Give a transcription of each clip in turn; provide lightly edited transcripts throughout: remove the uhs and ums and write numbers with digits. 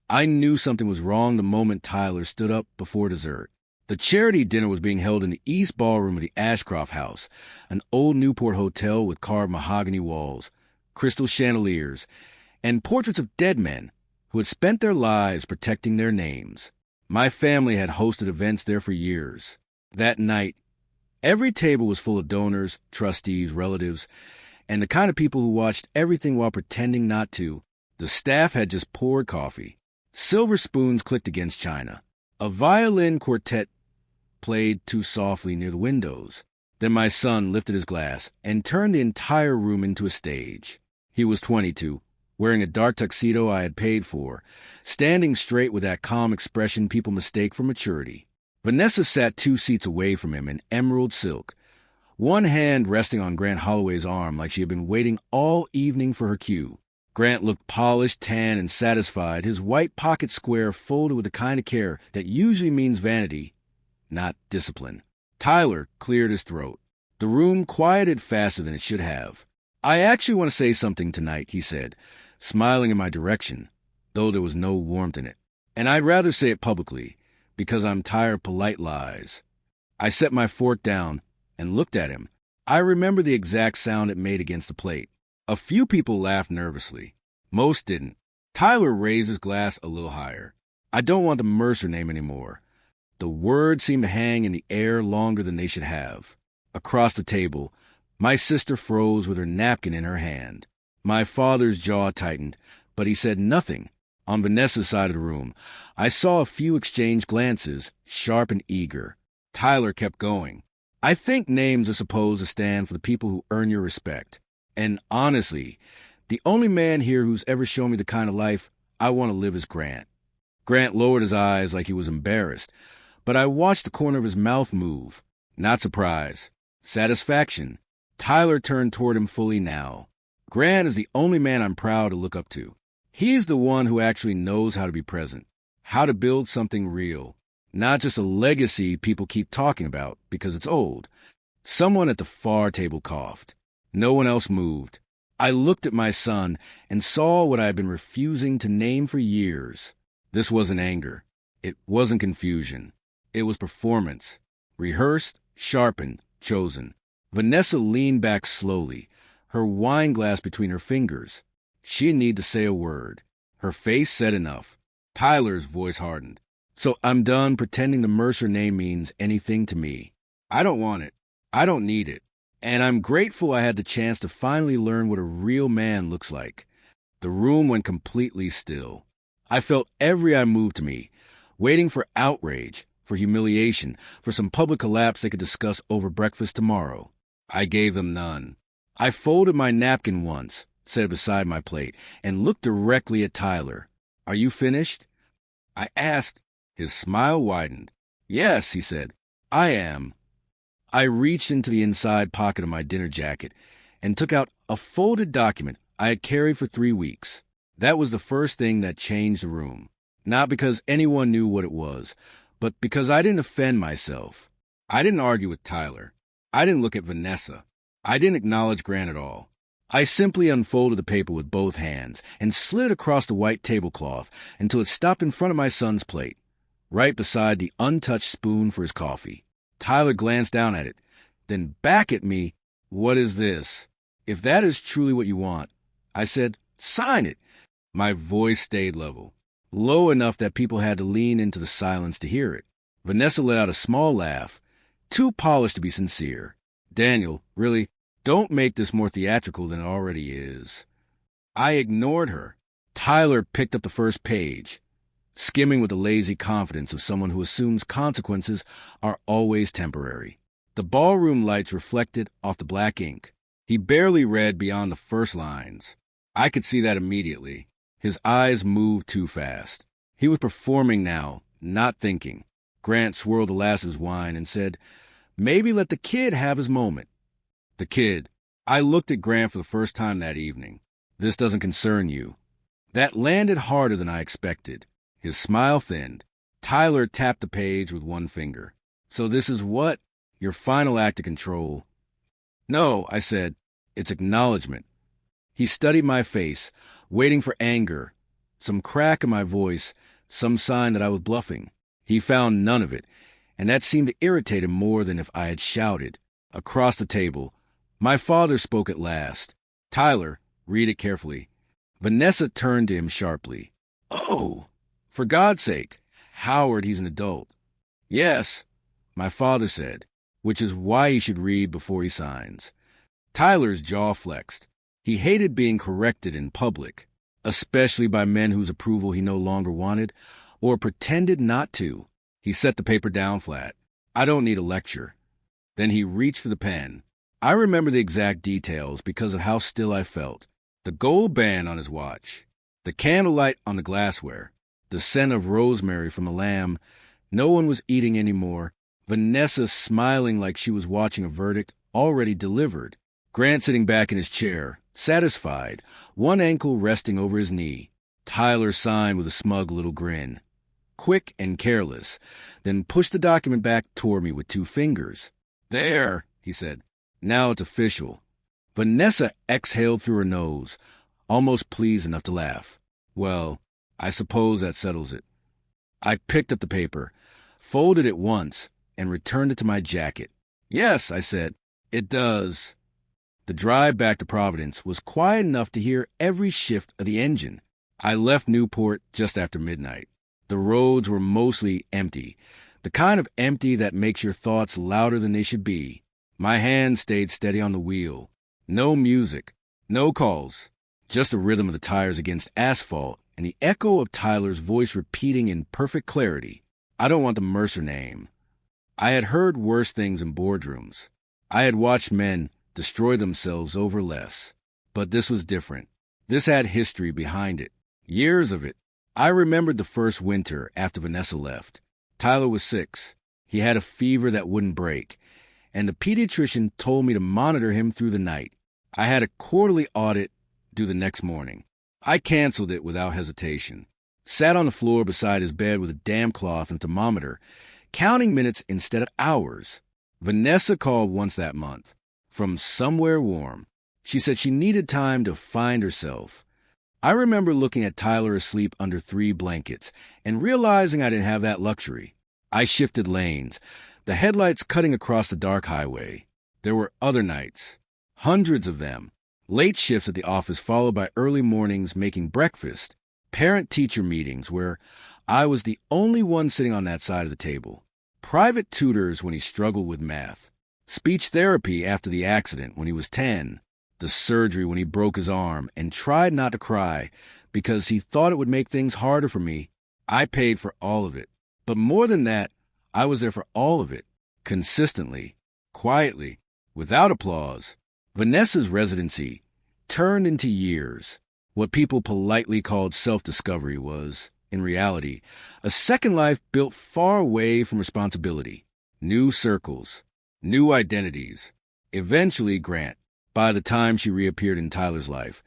I knew something was wrong the moment Tyler stood up before dessert. The charity dinner was being held in the East Ballroom of the Ashcroft House, an old Newport hotel with carved mahogany walls, crystal chandeliers, and portraits of dead men who had spent their lives protecting their names. My family had hosted events there for years. That night, every table was full of donors, trustees, relatives, and the kind of people who watched everything while pretending not to. The staff had just poured coffee. Silver spoons clicked against china. A violin quartet played too softly near the windows. Then my son lifted his glass and turned the entire room into a stage. He was 22, wearing a dark tuxedo I had paid for, standing straight with that calm expression people mistake for maturity. Vanessa sat 2 seats away from him in emerald silk, one hand resting on Grant Holloway's arm like she had been waiting all evening for her cue. Grant looked polished, tan, and satisfied, his white pocket square folded with the kind of care that usually means vanity, not discipline. Tyler cleared his throat. The room quieted faster than it should have. "I actually want to say something tonight," he said, smiling in my direction, though there was no warmth in it. "And I'd rather say it publicly, because I'm tired of polite lies." I set my fork down and looked at him. I remember the exact sound it made against the plate. A few people laughed nervously. Most didn't. Tyler raised his glass a little higher. "I don't want the Mercer name anymore." The words seemed to hang in the air longer than they should have. Across the table, my sister froze with her napkin in her hand. My father's jaw tightened, but he said nothing. On Vanessa's side of the room, I saw a few exchanged glances, sharp and eager. Tyler kept going. "I think names are supposed to stand for the people who earn your respect. And honestly, the only man here who's ever shown me the kind of life I want to live is Grant." Grant lowered his eyes like he was embarrassed, but I watched the corner of his mouth move. Not surprise. Satisfaction. Tyler turned toward him fully now. "Grant is the only man I'm proud to look up to. He's the one who actually knows how to be present, how to build something real, not just a legacy people keep talking about because it's old." Someone at the far table coughed. No one else moved. I looked at my son and saw what I had been refusing to name for years. This wasn't anger. It wasn't confusion. It was performance. Rehearsed, sharpened, chosen. Vanessa leaned back slowly, her wine glass between her fingers. She didn't need to say a word. Her face said enough. Tyler's voice hardened. "So I'm done pretending the Mercer name means anything to me. I don't want it. I don't need it. And I'm grateful I had the chance to finally learn what a real man looks like." The room went completely still. I felt every eye move to me, waiting for outrage, for humiliation, for some public collapse they could discuss over breakfast tomorrow. I gave them none. I folded my napkin once, set it beside my plate, and looked directly at Tyler. "Are you finished?" I asked. His smile widened. "Yes," he said, "I am." I reached into the inside pocket of my dinner jacket and took out a folded document I had carried for 3 weeks. That was the first thing that changed the room. Not because anyone knew what it was, but because I didn't offend myself. I didn't argue with Tyler. I didn't look at Vanessa. I didn't acknowledge Grant at all. I simply unfolded the paper with both hands and slid it across the white tablecloth until it stopped in front of my son's plate, right beside the untouched spoon for his coffee. Tyler glanced down at it, then back at me. "What is this?" "If that is truly what you want," I said, "sign it." My voice stayed level, low enough that people had to lean into the silence to hear it. Vanessa let out a small laugh, too polished to be sincere. "Daniel, really, don't make this more theatrical than it already is." I ignored her. Tyler picked up the first page, skimming with the lazy confidence of someone who assumes consequences are always temporary. The ballroom lights reflected off the black ink. He barely read beyond the first lines. I could see that immediately. His eyes moved too fast. He was performing now, not thinking. Grant swirled the last of his wine and said, "Maybe let the kid have his moment." The kid. I looked at Grant for the first time that evening. "This doesn't concern you." That landed harder than I expected. His smile thinned. Tyler tapped the page with one finger. "So this is what? Your final act of control?" "No," I said. "It's acknowledgement." He studied my face, waiting for anger, some crack in my voice, some sign that I was bluffing. He found none of it, and that seemed to irritate him more than if I had shouted. Across the table, my father spoke at last. "Tyler, read it carefully." Vanessa turned to him sharply. "Oh, for God's sake. Howard, he's an adult." "Yes," my father said, "which is why he should read before he signs." Tyler's jaw flexed. He hated being corrected in public, especially by men whose approval he no longer wanted, or pretended not to. He set the paper down flat. "I don't need a lecture." Then he reached for the pen. I remember the exact details because of how still I felt. The gold band on his watch, the candlelight on the glassware, the scent of rosemary from the lamb. No one was eating anymore. Vanessa smiling like she was watching a verdict already delivered. Grant sitting back in his chair, satisfied, one ankle resting over his knee. Tyler signed with a smug little grin. Quick and careless, then pushed the document back toward me with two fingers. "There," he said. "Now it's official." Vanessa exhaled through her nose, almost pleased enough to laugh. "Well, I suppose that settles it." I picked up the paper, folded it once, and returned it to my jacket. "Yes," I said, "it does." The drive back to Providence was quiet enough to hear every shift of the engine. I left Newport just after midnight. The roads were mostly empty, the kind of empty that makes your thoughts louder than they should be. My hand stayed steady on the wheel. No music, no calls, just the rhythm of the tires against asphalt and the echo of Tyler's voice repeating in perfect clarity, "I don't want the Mercer name." I had heard worse things in boardrooms. I had watched men destroy themselves over less. But this was different. This had history behind it. Years of it. I remembered the first winter after Vanessa left. Tyler was 6. He had a fever that wouldn't break, and the pediatrician told me to monitor him through the night. I had a quarterly audit due the next morning. I canceled it without hesitation. Sat on the floor beside his bed with a damp cloth and thermometer, counting minutes instead of hours. Vanessa called once that month, from somewhere warm. She said she needed time to find herself. I remember looking at Tyler asleep under 3 blankets and realizing I didn't have that luxury. I shifted lanes, the headlights cutting across the dark highway. There were other nights, hundreds of them, late shifts at the office followed by early mornings making breakfast, parent-teacher meetings where I was the only one sitting on that side of the table, private tutors when he struggled with math, speech therapy after the accident when he was 10, the surgery when he broke his arm and tried not to cry because he thought it would make things harder for me. I paid for all of it. But more than that, I was there for all of it, consistently, quietly, without applause. Vanessa's residency turned into years. What people politely called self-discovery was, in reality, a second life built far away from responsibility. New circles, new identities. Eventually, Grant. By the time she reappeared in Tyler's life,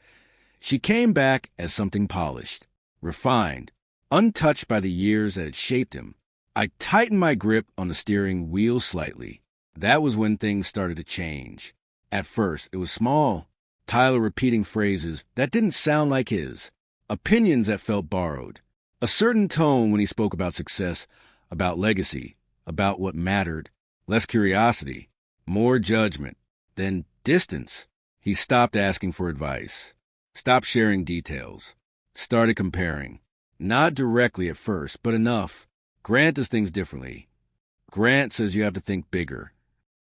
she came back as something polished, refined, untouched by the years that had shaped him. I tightened my grip on the steering wheel slightly. That was when things started to change. At first, it was small. Tyler repeating phrases that didn't sound like his, opinions that felt borrowed, a certain tone when he spoke about success, about legacy, about what mattered, less curiosity, more judgment, then distance. He stopped asking for advice, stopped sharing details, started comparing. Not directly at first, but enough. Grant does things differently. Grant says you have to think bigger.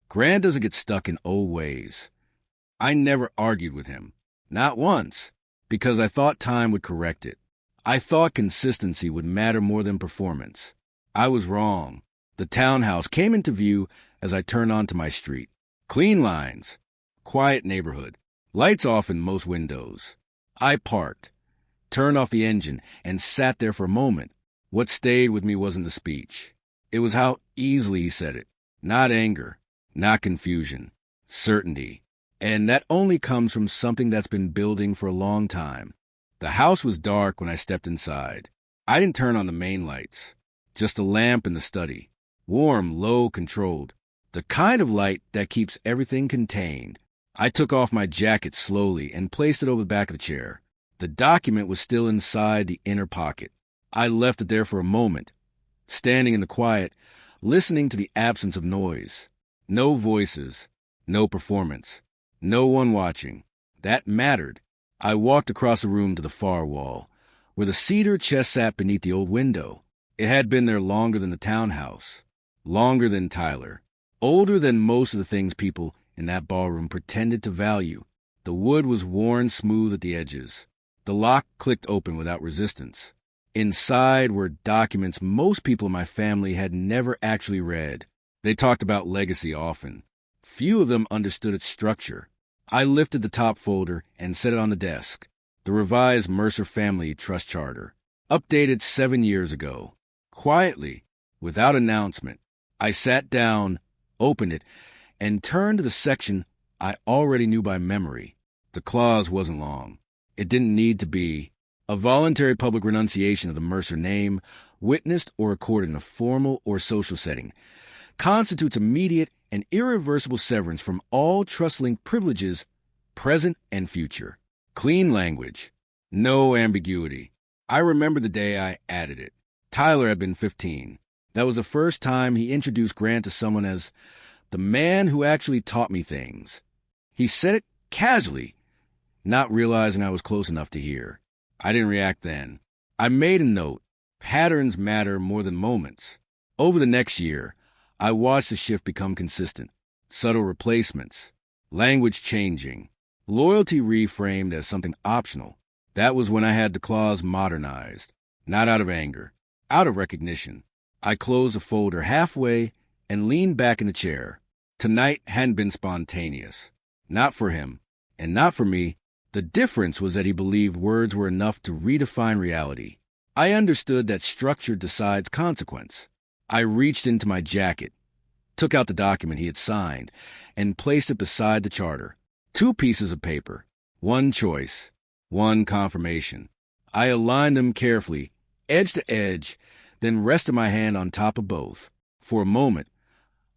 Grant doesn't get stuck in old ways. I never argued with him. Not once. Because I thought time would correct it. I thought consistency would matter more than performance. I was wrong. The townhouse came into view as I turned onto my street. Clean lines. Quiet neighborhood. Lights off in most windows. I parked, turned off the engine, and sat there for a moment. What stayed with me wasn't the speech. It was how easily he said it. Not anger, not confusion, certainty. And that only comes from something that's been building for a long time. The house was dark when I stepped inside. I didn't turn on the main lights. Just a lamp in the study. Warm, low, controlled. The kind of light that keeps everything contained. I took off my jacket slowly and placed it over the back of the chair. The document was still inside the inner pocket. I left it there for a moment, standing in the quiet, listening to the absence of noise. No voices, no performance, no one watching. That mattered. I walked across the room to the far wall, where the cedar chest sat beneath the old window. It had been there longer than the townhouse, longer than Tyler, older than most of the things people in that ballroom pretended to value. The wood was worn smooth at the edges. The lock clicked open without resistance. Inside were documents most people in my family had never actually read. They talked about legacy often. Few of them understood its structure. I lifted the top folder and set it on the desk. The revised Mercer Family Trust Charter, updated 7 years ago. Quietly, without announcement, I sat down, opened it, and turned to the section I already knew by memory. The clause wasn't long. It didn't need to be. A voluntary public renunciation of the Mercer name, witnessed or recorded in a formal or social setting, constitutes immediate and irreversible severance from all trust-linked privileges, present and future. Clean language. No ambiguity. I remember the day I added it. Tyler had been 15. That was the first time he introduced Grant to someone as the man who actually taught me things. He said it casually, not realizing I was close enough to hear. I didn't react then. I made a note. Patterns matter more than moments. Over the next year, I watched the shift become consistent. Subtle replacements. Language changing. Loyalty reframed as something optional. That was when I had the clause modernized. Not out of anger. Out of recognition. I closed the folder halfway and leaned back in the chair. Tonight hadn't been spontaneous. Not for him, and not for me. The difference was that he believed words were enough to redefine reality. I understood that structure decides consequence. I reached into my jacket, took out the document he had signed, and placed it beside the charter. 2 pieces of paper, 1 choice, 1 confirmation. I aligned them carefully, edge to edge, then rested my hand on top of both. For a moment,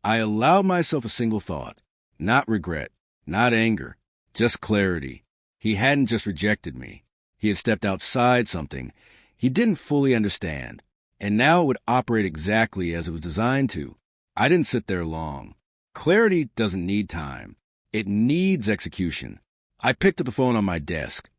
I allowed myself a single thought. Not regret, not anger, just clarity. He hadn't just rejected me. He had stepped outside something he didn't fully understand, and now it would operate exactly as it was designed to. I didn't sit there long. Clarity doesn't need time. It needs execution. I picked up the phone on my desk,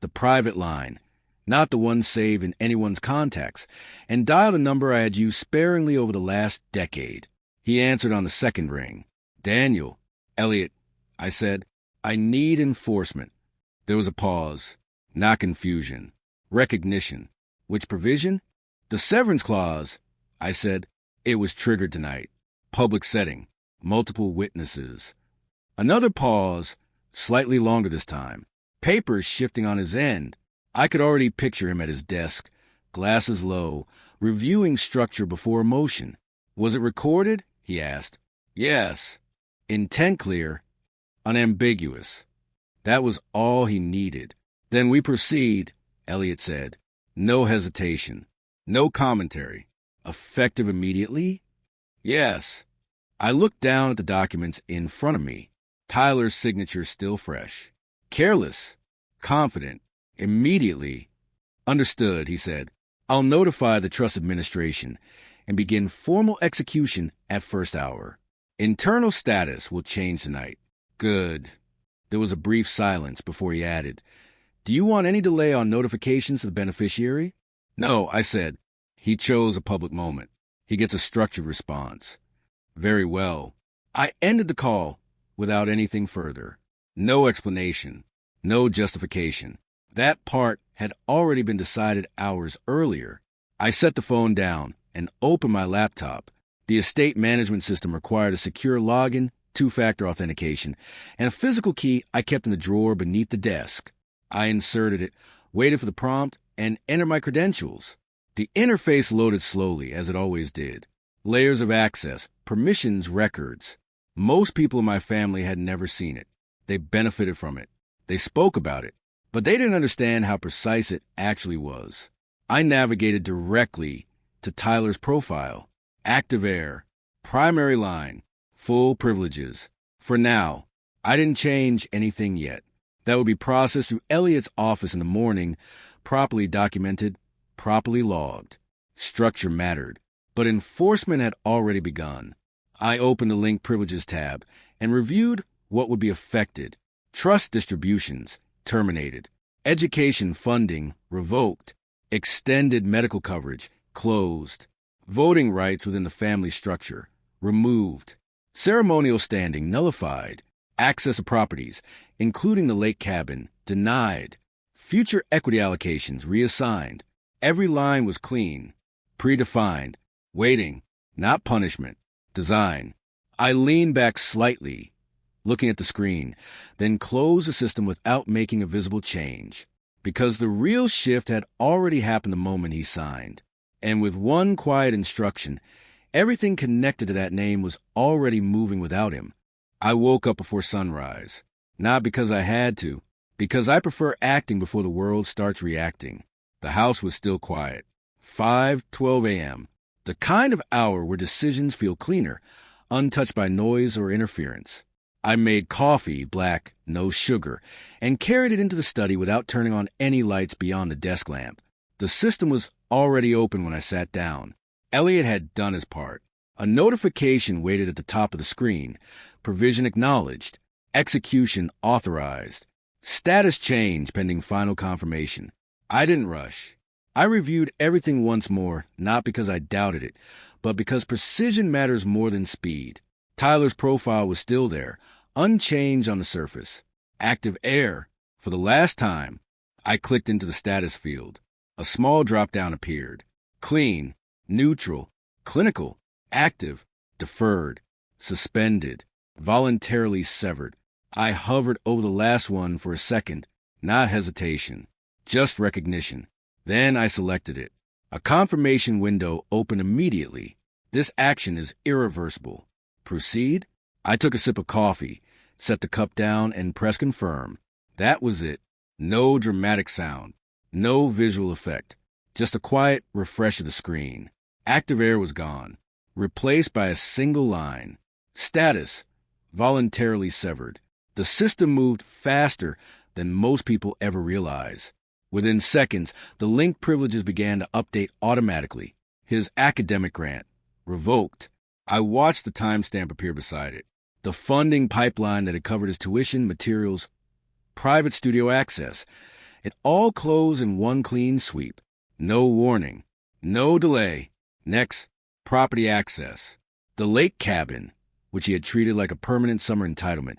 the private line, not the one saved in anyone's contacts, and dialed a number I had used sparingly over the last decade. He answered on the second ring. "Daniel." "Elliot," I said. "I need enforcement." There was a pause. Not confusion. Recognition. "Which provision?" "The severance clause." I said. "It was triggered tonight. Public setting. Multiple witnesses." Another pause, slightly longer this time. Papers shifting on his end. I could already picture him at his desk, glasses low, reviewing structure before emotion. "Was it recorded?" he asked. "Yes." Intent clear, unambiguous. That was all he needed. "Then we proceed," Elliot said. No hesitation. No commentary. "Effective immediately?" "Yes." I looked down at the documents in front of me. Tyler's signature still fresh. Careless. Confident. Immediately. "Understood," he said. "I'll notify the trust administration and begin formal execution at first hour. Internal status will change tonight." "Good." There was a brief silence before he added, "Do you want any delay on notifications to the beneficiary?" "No," I said. He chose a public moment. He gets a structured response. Very well. I ended the call without anything further. No explanation. No justification. That part had already been decided hours earlier. I set the phone down and opened my laptop. The estate management system required a secure login, 2-factor authentication, and a physical key I kept in the drawer beneath the desk. I inserted it, waited for the prompt, and entered my credentials. The interface loaded slowly, as it always did. Layers of access, permissions, records. Most people in my family had never seen it. They benefited from it. They spoke about it, but they didn't understand how precise it actually was. I navigated directly to Tyler's profile. Active heir, primary line, full privileges. For now, I didn't change anything yet. that would be processed through Elliot's office in the morning, properly documented, properly logged. Structure mattered, but enforcement had already begun. I opened the Link Privileges tab and reviewed what would be affected. Trust distributions, terminated. Education funding, revoked. Extended medical coverage, closed. Voting rights within the family structure, removed. Ceremonial standing, nullified. Access to properties, including the lake cabin, denied. Future equity allocations, reassigned. Every line was clean, predefined, waiting, not punishment, design. I leaned back slightly, looking at the screen, then closed the system without making a visible change, because the real shift had already happened the moment he signed. And with one quiet instruction, everything connected to that name was already moving without him. I woke up before sunrise, not because I had to, because I prefer acting before the world starts reacting. The house was still quiet. 5:12 a.m., the kind of hour where decisions feel cleaner, untouched by noise or interference. I made coffee, black, no sugar, and carried it into the study without turning on any lights beyond the desk lamp. The system was already open when I sat down. Elliot had done his part. A notification waited at the top of the screen. Provision acknowledged. Execution authorized. Status change pending final confirmation. I didn't rush. I reviewed everything once more, not because I doubted it, but because precision matters more than speed. Tyler's profile was still there, unchanged on the surface. Active air. For the last time, I clicked into the status field. A small drop-down appeared. Clean, neutral, clinical, active, deferred, suspended, voluntarily severed. I hovered over the last one for a second, not hesitation, just recognition. Then I selected it. A confirmation window opened immediately. This action is irreversible. Proceed? I took a sip of coffee, set the cup down, and pressed confirm. That was it. No dramatic sound. No visual effect. Just a quiet refresh of the screen. Active air was gone, replaced by a single line. Status, voluntarily severed. The system moved faster than most people ever realize. Within seconds, the Link privileges began to update automatically. His academic grant, revoked. I watched the timestamp appear beside it. The funding pipeline that had covered his tuition, materials, private studio access. It all closed in one clean sweep. No warning. No delay. Next, property access. The lake cabin, which he had treated like a permanent summer entitlement,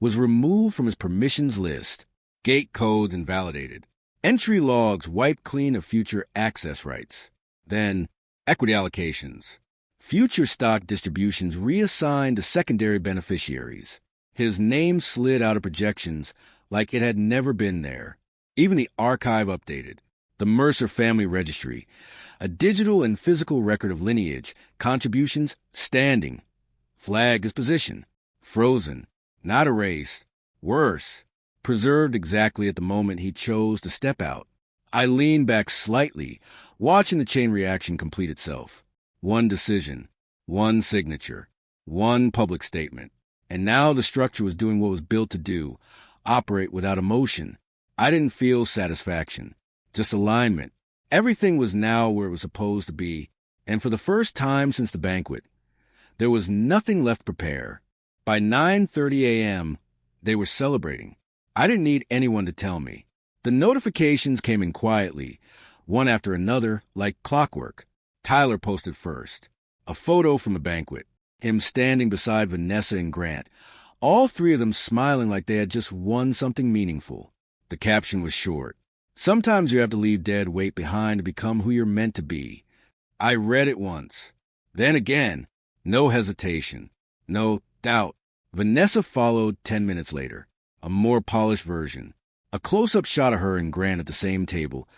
was removed from his permissions list. Gate codes invalidated. Entry logs wiped clean of future access rights. Then, equity allocations. Future stock distributions reassigned to secondary beneficiaries. His name slid out of projections like it had never been there. Even the archive updated. The Mercer Family Registry, a digital and physical record of lineage, contributions, standing. Flag is position. Frozen. Not erased. Worse. Preserved exactly at the moment he chose to step out. I leaned back slightly, watching the chain reaction complete itself. One decision. One signature. One public statement. And now the structure was doing what it was built to do, operate without emotion. I didn't feel satisfaction. Just alignment. Everything was now where it was supposed to be, and for the first time since the banquet, there was nothing left to prepare. By 9:30 a.m., they were celebrating. I didn't need anyone to tell me. The notifications came in quietly, one after another, like clockwork. Tyler posted first. A photo from the banquet. Him standing beside Vanessa and Grant, all three of them smiling like they had just won something meaningful. The caption was short. Sometimes you have to leave dead weight behind to become who you're meant to be. I read it once. Then again. No hesitation. No doubt. Vanessa followed 10 minutes later. A more polished version. A close-up shot of her and Grant at the same table.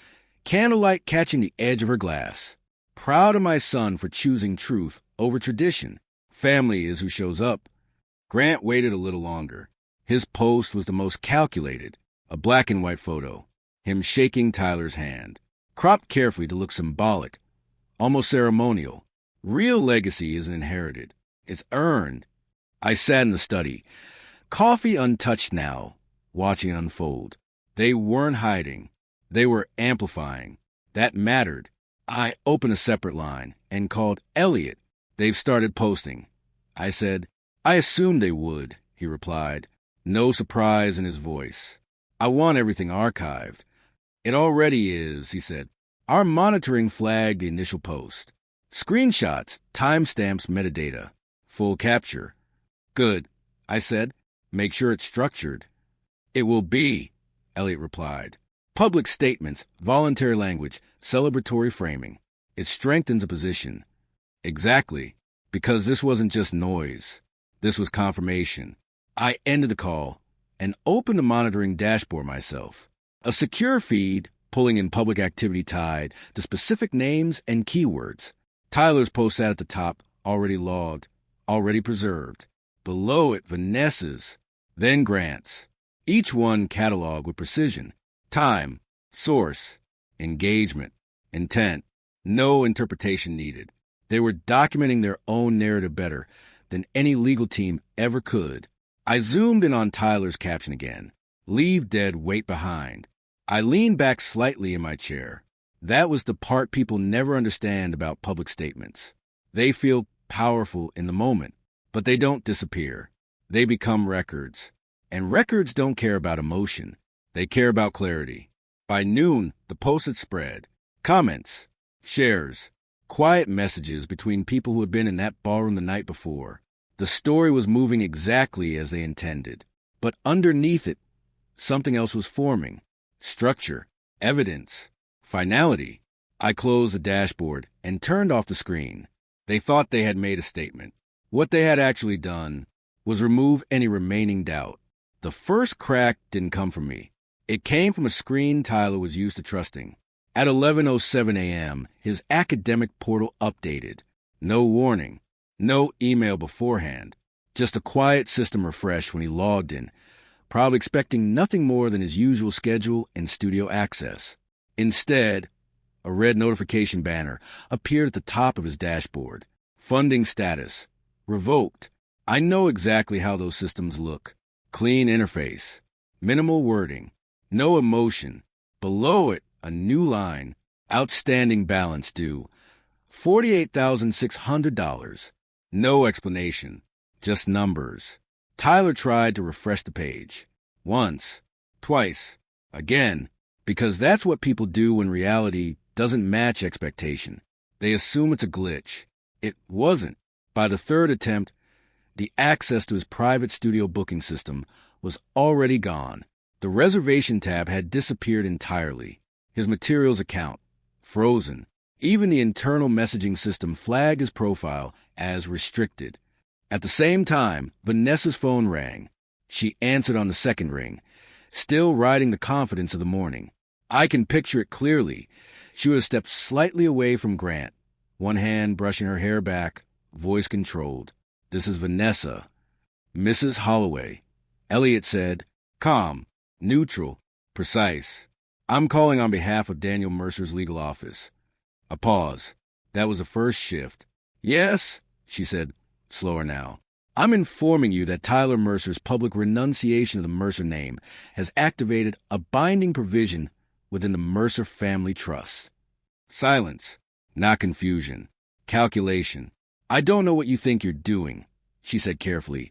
Candlelight catching the edge of her glass. Proud of my son for choosing truth over tradition. Family is who shows up. Grant waited a little longer. His post was the most calculated. A black and white photo. Him shaking Tyler's hand. Cropped carefully to look symbolic. Almost ceremonial. Real legacy isn't inherited. It's earned. I sat in the study. Coffee untouched now. watching it unfold. They weren't hiding. They were amplifying. That mattered. I opened a separate line and called Elliot. "They've started posting." I said, "I assumed they would," he replied, no surprise in his voice. "I want everything archived." "It already is," he said. "Our monitoring flagged the initial post. Screenshots, timestamps, metadata. Full capture." "Good," I said. "Make sure it's structured." "It will be," Elliot replied. "Public statements, voluntary language, celebratory framing. It strengthens a position." "Exactly, because this wasn't just noise. This was confirmation." I ended the call and opened the monitoring dashboard myself. A secure feed pulling in public activity tied to specific names and keywords. Tyler's post sat at the top, already logged, already preserved. Below it, Vanessa's, then Grant's. Each one cataloged with precision. Time, source, engagement, intent. No interpretation needed. They were documenting their own narrative better than any legal team ever could. I zoomed in on Tyler's caption again. "Leave dead, wait behind." I leaned back slightly in my chair. That was the part people never understand about public statements. They feel powerful in the moment, but they don't disappear. They become records. And records don't care about emotion. They care about clarity. By noon, the post had spread. Comments, shares, quiet messages between people who had been in that ballroom the night before. The story was moving exactly as they intended. But underneath it, something else was forming. Structure, evidence, finality. I closed the dashboard and turned off the screen. They thought they had made a statement. What they had actually done was remove any remaining doubt. The first crack didn't come from me. It came from a screen Tyler was used to trusting. At 11:07 a.m., his academic portal updated. No warning, no email beforehand, just a quiet system refresh when he logged in, probably expecting nothing more than his usual schedule and studio access. Instead, a red notification banner appeared at the top of his dashboard. Funding status. Revoked. I know exactly how those systems look. Clean interface. Minimal wording. No emotion. Below it, a new line. Outstanding balance due. $48,600. No explanation. Just numbers. Tyler tried to refresh the page. Once. Twice. Again. Because that's what people do when reality doesn't match expectation. They assume it's a glitch. It wasn't. By the third attempt, the access to his private studio booking system was already gone. The reservation tab had disappeared entirely. His materials account, frozen. Even the internal messaging system flagged his profile as restricted. At the same time, Vanessa's phone rang. She answered on the second ring, still riding the confidence of the morning. I can picture it clearly. She would have stepped slightly away from Grant, one hand brushing her hair back, voice controlled. "This is Vanessa." "Mrs. Holloway." Elliot said, calm, neutral, precise. "I'm calling on behalf of Daniel Mercer's legal office." A pause. That was the first shift. "Yes," she said, slower now. "I'm informing you that Tyler Mercer's public renunciation of the Mercer name has activated a binding provision within the Mercer Family Trust." Silence, not confusion. Calculation. "I don't know what you think you're doing," she said carefully,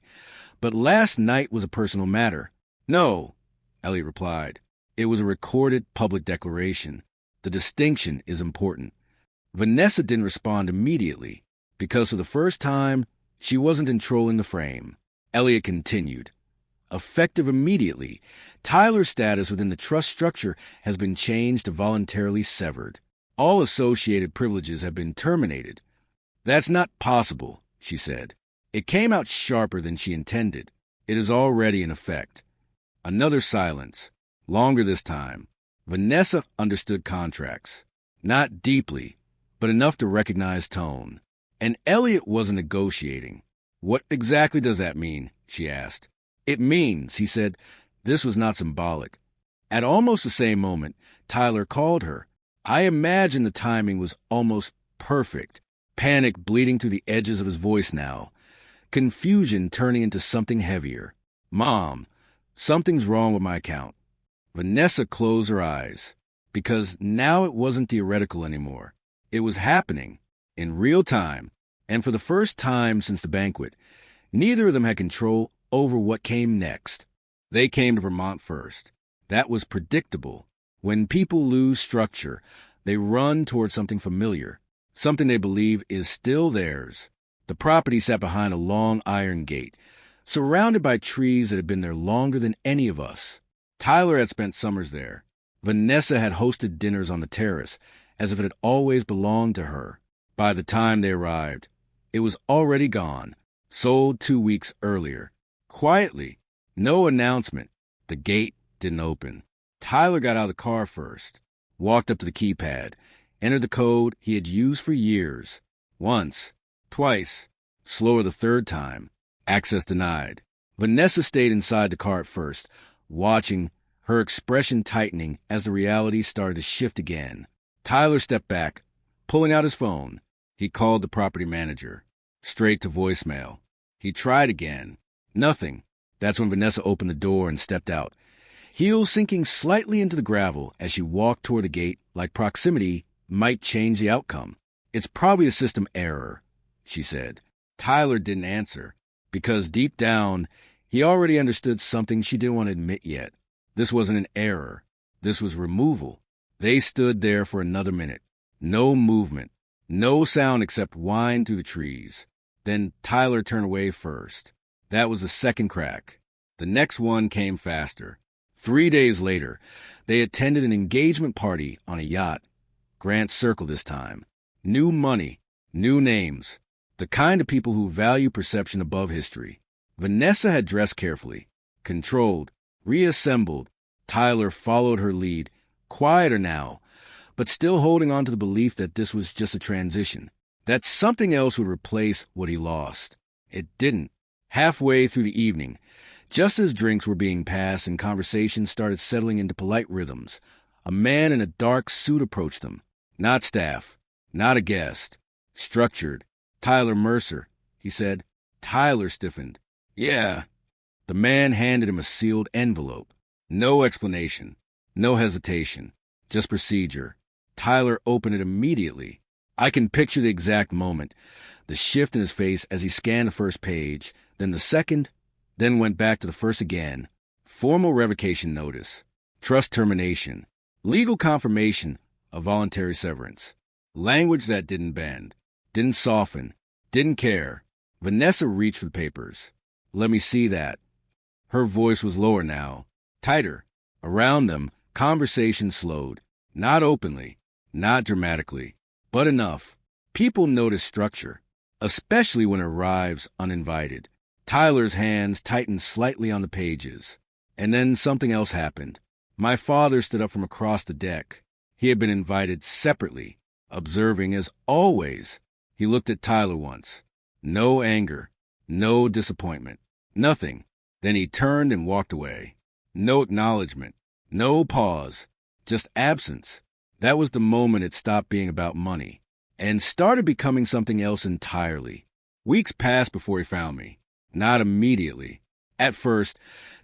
"but last night was a personal matter." "No," Elliot replied. "It was a recorded public declaration. The distinction is important." Vanessa didn't respond immediately, because for the first time, she wasn't controlling the frame. Elliot continued. "Effective immediately, Tyler's status within the trust structure has been changed to voluntarily severed. All associated privileges have been terminated." "That's not possible," she said. It came out sharper than she intended. "It is already in effect." Another silence, longer this time. Vanessa understood contracts. Not deeply, but enough to recognize tone. And Elliot wasn't negotiating. "What exactly does that mean?" she asked. "It means," he said, this was not symbolic. At almost the same moment, Tyler called her. I imagine the timing was almost perfect. Panic bleeding through the edges of his voice now. Confusion turning into something heavier. "Mom." Something's wrong with my account. Vanessa closed her eyes, because now it wasn't theoretical anymore. It was happening, in real time, and for the first time since the banquet, neither of them had control over what came next. They came to Vermont first. That was predictable. When people lose structure, they run toward something familiar, something they believe is still theirs. The property sat behind a long iron gate, surrounded by trees that had been there longer than any of us. Tyler had spent summers there. Vanessa had hosted dinners on the terrace, as if it had always belonged to her. By the time they arrived, it was already gone, sold 2 weeks earlier. Quietly, no announcement. The gate didn't open. Tyler got out of the car first, walked up to the keypad, entered the code he had used for years. Once, twice, slower the third time. Access denied. Vanessa stayed inside the car at first, watching, her expression tightening as the reality started to shift again. Tyler stepped back, pulling out his phone. He called the property manager. Straight to voicemail. He tried again. Nothing. That's when Vanessa opened the door and stepped out, heels sinking slightly into the gravel as she walked toward the gate like proximity might change the outcome. "It's probably a system error," she said. Tyler didn't answer, because deep down, he already understood something she didn't want to admit yet. This wasn't an error. This was removal. They stood there for another minute. No movement. No sound except whine through the trees. Then Tyler turned away first. That was the second crack. The next one came faster. 3 days later, they attended an engagement party on a yacht. Grant Circle this time. New money, new names. The kind of people who value perception above history. Vanessa had dressed carefully, controlled, reassembled. Tyler followed her lead, quieter now, but still holding on to the belief that this was just a transition, that something else would replace what he lost. It didn't. Halfway through the evening, just as drinks were being passed and conversation started settling into polite rhythms, a man in a dark suit approached them. Not staff, not a guest. Structured. "Tyler Mercer," he said. Tyler stiffened. "Yeah." The man handed him a sealed envelope. No explanation, no hesitation, just procedure. Tyler opened it immediately. I can picture the exact moment, the shift in his face as he scanned the first page, then the second, then went back to the first again. Formal revocation notice, trust termination, legal confirmation of voluntary severance. Language that didn't bend, didn't soften, didn't care. Vanessa reached for the papers. "Let me see that." Her voice was lower now, tighter. Around them, conversation slowed. Not openly, not dramatically, but enough. People notice structure, especially when it arrives uninvited. Tyler's hands tightened slightly on the pages. And then something else happened. My father stood up from across the deck. He had been invited separately, observing as always. He looked at Tyler once. No anger, no disappointment, nothing. Then he turned and walked away. No acknowledgement, no pause, just absence. That was the moment it stopped being about money and started becoming something else entirely. Weeks passed before he found me. Not immediately. At first,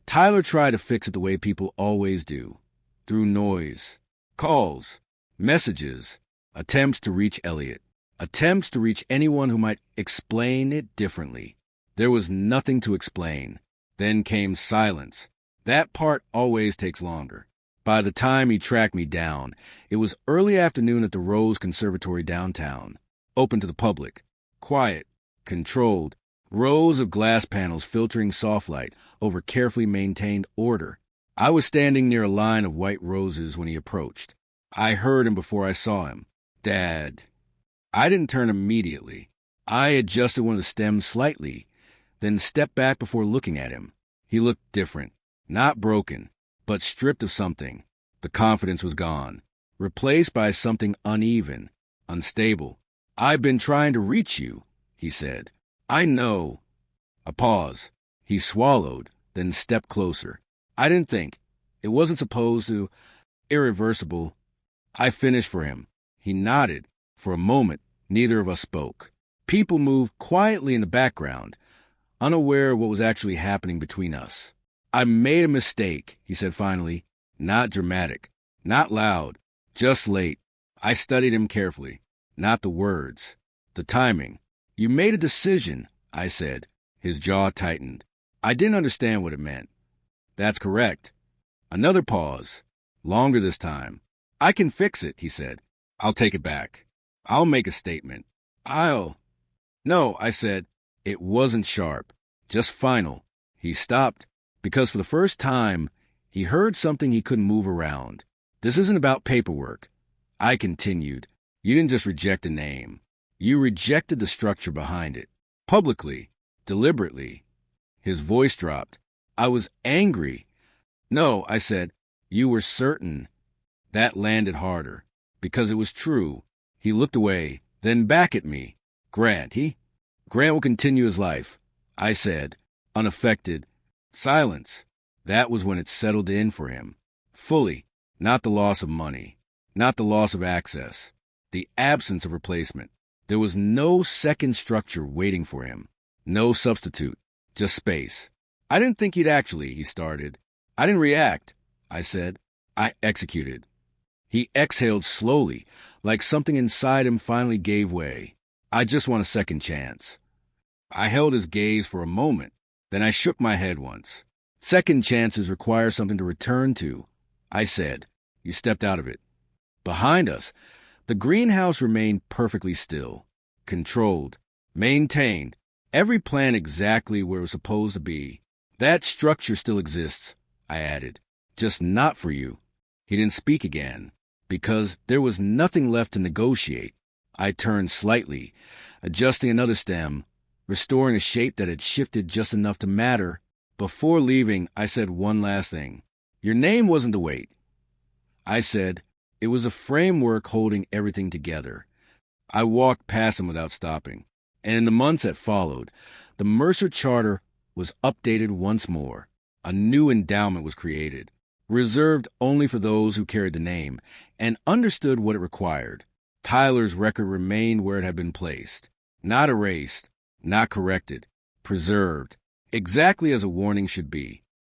Tyler tried to fix it the way people always do, through noise, calls, messages, attempts to reach Elliot, attempts to reach anyone who might explain it differently. There was nothing to explain. Then came silence. That part always takes longer. By the time he tracked me down, it was early afternoon at the Rose Conservatory downtown, open to the public, quiet, controlled, rows of glass panels filtering soft light over carefully maintained order. I was standing near a line of white roses when he approached. I heard him before I saw him. "Dad." I didn't turn immediately. I adjusted one of the stems slightly, then stepped back before looking at him. He looked different, not broken, but stripped of something. The confidence was gone, replaced by something uneven, unstable. "I've been trying to reach you," he said. "I know." A pause. He swallowed, then stepped closer. I didn't think. It wasn't supposed to. Irreversible. I finished for him. He nodded. For a moment, neither of us spoke. People moved quietly in the background, unaware of what was actually happening between us. I made a mistake, he said finally. Not dramatic, not loud, just late. I studied him carefully. Not the words, the timing. You made a decision, I said. His jaw tightened. I didn't understand what it meant. That's correct. Another pause. Longer this time. I can fix it, he said. I'll take it back. I'll make a statement. No, I said. It wasn't sharp, just final. He stopped, because for the first time, he heard something he couldn't move around. This isn't about paperwork. I continued. You didn't just reject a name. You rejected the structure behind it. Publicly. Deliberately. His voice dropped. I was angry. No, I said. You were certain. That landed harder. Because it was true. He looked away, then back at me. Grant will continue his life, I said, unaffected. Silence. That was when it settled in for him. Fully. Not the loss of money. Not the loss of access. The absence of replacement. There was no second structure waiting for him. No substitute. Just space. I didn't think he started. I didn't react, I said. I executed. He exhaled slowly, like something inside him finally gave way. I just want a second chance. I held his gaze for a moment, then I shook my head once. Second chances require something to return to, I said. You stepped out of it. Behind us, the greenhouse remained perfectly still, controlled, maintained, every plant exactly where it was supposed to be. That structure still exists, I added, just not for you. He didn't speak again, because there was nothing left to negotiate. I turned slightly, adjusting another stem, restoring a shape that had shifted just enough to matter. Before leaving, I said one last thing. Your name wasn't the weight. I said, it was a framework holding everything together. I walked past him without stopping, and in the months that followed, the Mercer Charter was updated once more. A new endowment was created, reserved only for those who carried the name and understood what it required. Tyler's record remained where it had been placed, not erased, not corrected, preserved, exactly as a warning should be.